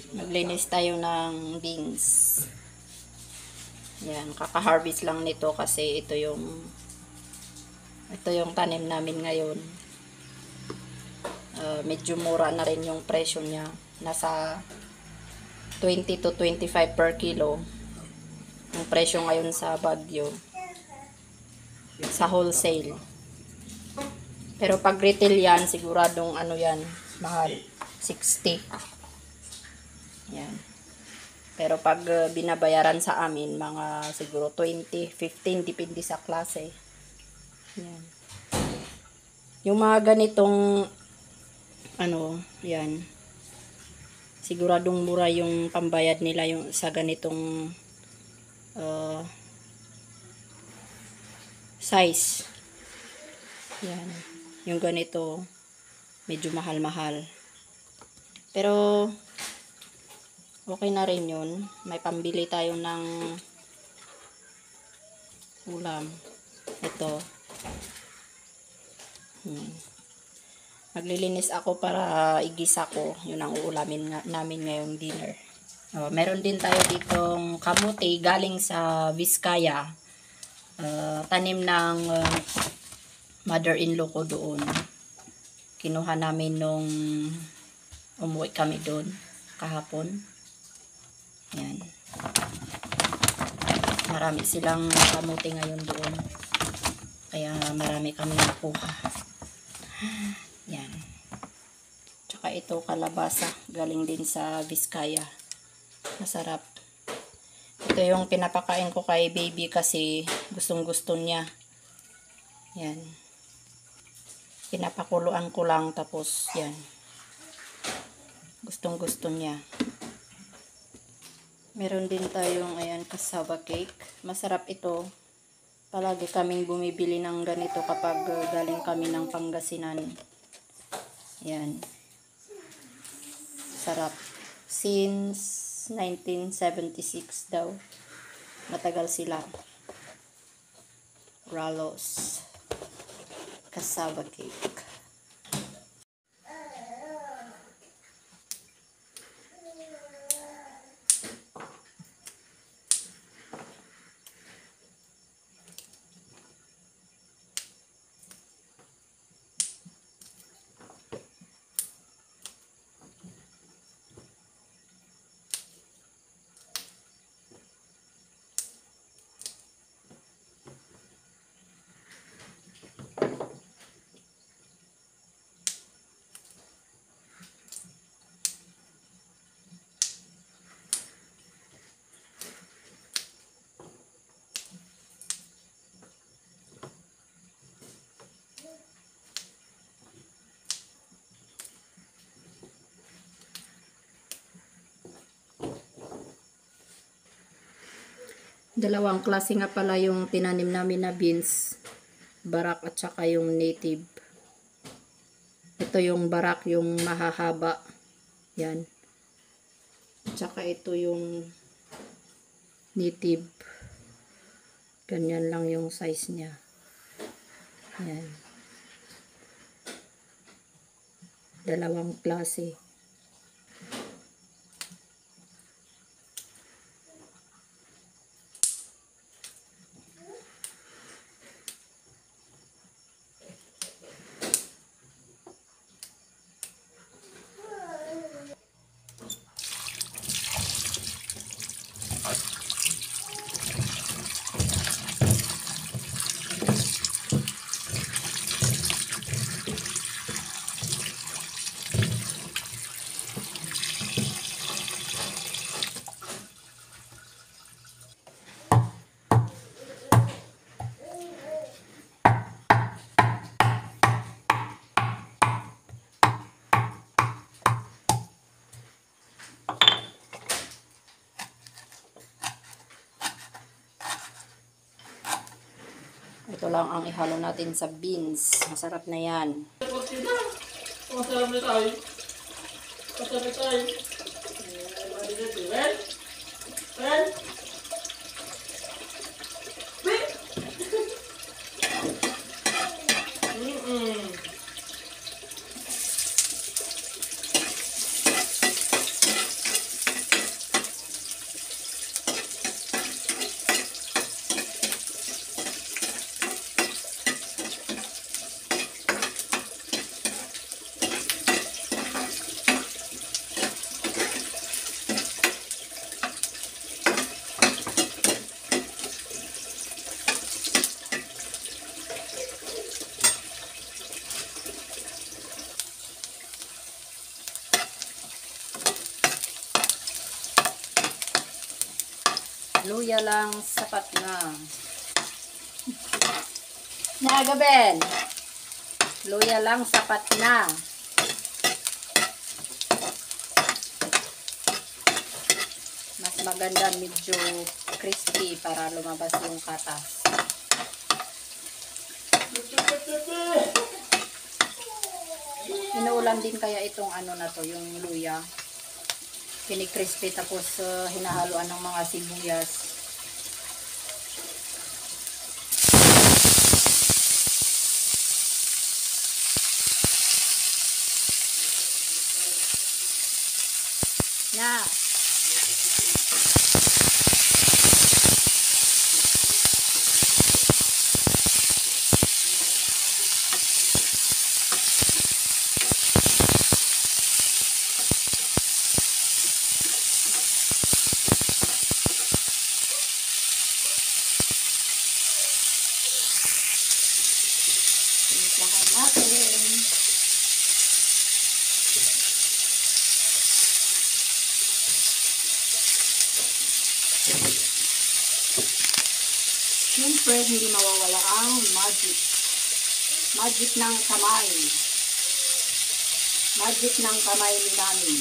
Maglinis tayo ng beans. Yan, kaka-harvest lang nito kasi ito yung tanim namin ngayon. Medyo mura na rin yung presyo niya. Nasa 20 to 25 per kilo. Yung presyo ngayon sa Baguio. Sa wholesale. Pero pag retail yan, siguradong ano yan, mahal. 60. Yan. Pero pag binabayaran sa amin, mga siguro 20, 15, depende sa klase. Yan. Yung mga ganitong, yan. Siguradong mura yung pambayad nila yung sa ganitong size. Yan. Yung ganito, medyo mahal-mahal. Pero, okay na rin yun. May pambili tayo ng ulam. Ito. Maglilinis ako para igisa ko. Yun ang uulamin namin ngayong dinner. Meron din tayo ditong kamuti galing sa Vizcaya. Tanim ng mother-in-law ko doon. Kinuha namin nung umuwi kami doon kahapon. Yan. Marami silang kamuti ngayon doon. Kaya marami kami nakuha. Yan. Tsaka ito kalabasa. Galing din sa Vizcaya. Masarap. Ito yung pinapakain ko kay baby kasi gustong gusto niya. Yan. Pinapakuluan ko lang tapos yan. Gustong gusto niya. Meron din tayong ayan cassava cake. Masarap ito. Palagi kaming bumibili ng ganito kapag galing kami ng Pangasinan. Yan. Sarap. Since 1976 daw. Matagal sila. Ralos. Cassava cake. Dalawang klase nga pala yung tinanim namin na beans. Barak at saka yung native. Ito yung barak, yung mahahaba. Yan. At saka ito yung native. Ganyan lang yung size niya. Yan. Dalawang klase. Ito lang ang ihalo natin sa beans. Masarap na yan. Masarap na tayo. Masarap na tayo. Luya lang, sapat na. Nagaben. Luya lang, sapat na. Mas maganda medyo crispy para lumabas yung katas. Inuulam din kaya itong ano na to, yung luya. Kini-crispy tapos hinahaluan ng mga sibuyas. Na. Timplahan natin. Siyempre, hindi mawawala ang magic. Magic ng kamay. Magic ng kamay ni Mami.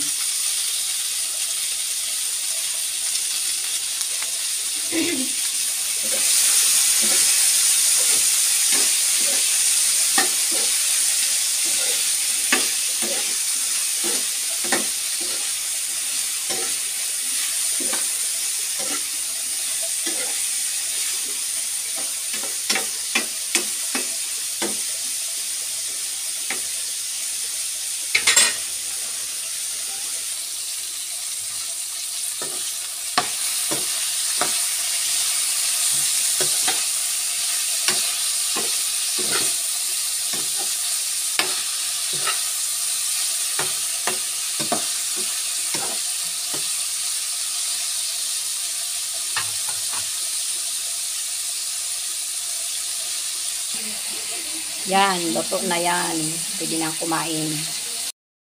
Yan, luto na yan. Pwede nang kumain.